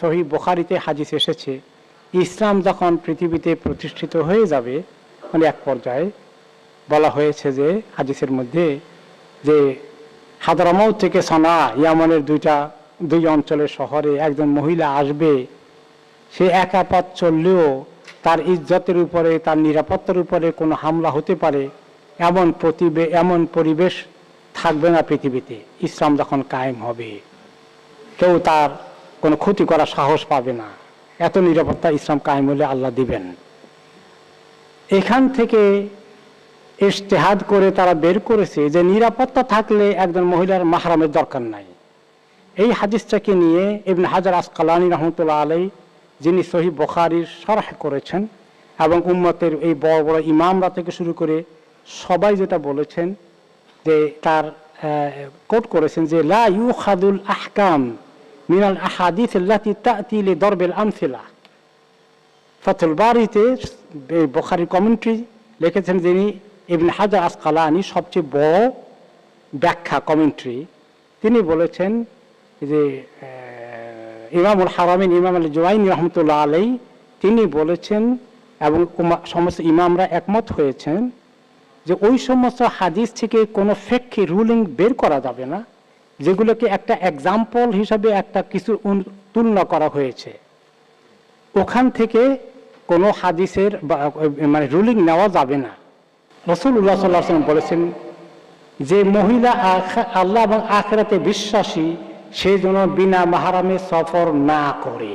সহিহ বুখারীতে হাদিস এসেছে, ইসলাম যখন পৃথিবীতে প্রতিষ্ঠিত হয়ে যাবে, মানে এক পর্যায়ে বলা হয়েছে যে হাদিসের মধ্যে যে হাদরামাউত থেকে সানা, ইয়ামানের দুই অঞ্চলের শহরে একজন মহিলা আসবে, সে একা পথ চললেও তার ইজ্জতের উপরে, তার নিরাপত্তার উপরে কোনো হামলা হতে পারে, এমন পরিবেশ থাকবে না পৃথিবীতে। ইসলাম যখন কায়েম হবে, কেউ তার কোনো ক্ষতি করার সাহস পাবে না, এত নিরাপত্তা ইসলাম কায়েম হলে আল্লাহ দিবেন। এখান থেকে ইজতিহাদ করে তারা বের করেছে যে নিরাপত্তা থাকলে একজন মহিলার মাহরামের দরকার নাই। এই হাদিসটাকে নিয়ে ইবনে হাজার আসকালানী রহমতুল্লাহ আলাইহি, যিনি সহিহ বুখারীর শরহ করেছেন, এবং উম্মতের এই বড় বড় ইমামরা থেকে শুরু করে সবাই যেটা বলেছেন, যে তার কোট করেছেন যে লা ইউখাদুল আহকাম মিনাল আহাদিস আল্লাতী তা'তি লিদরবিল আমসিলা। ফাথুল বারীতে বুখারীর কমেন্ট্রি লিখেছেন যিনি ইবনে হাজার আসকালানী, সবচেয়ে বড় ব্যাখ্যা কমেন্ট্রি, তিনি বলেছেন যে ইমামুল হারামিন ইমাম আল জুওয়াইনি রহমতুল্লাহ আলাইহি তিনি বলেছেন, এবং সমস্ত ইমামরা একমত হয়েছেন, যে ওই সমস্ত হাদিস থেকে কোনো ফিকহি রুলিং বের করা যাবে না যেগুলোকে একটা এক্সাম্পল হিসাবে একটা কিছু তুলনা করা হয়েছে। ওখান থেকে কোনো হাদিসের মানে রুলিং নেওয়া যাবে না। রাসূলুল্লাহ সাল্লাল্লাহু আলাইহি ওয়াসাল্লাম বলেছেন যে মহিলা আল্লাহ এবং আখিরাতে বিশ্বাসী, সে যেন বিনা মাহরামে সফর না করে।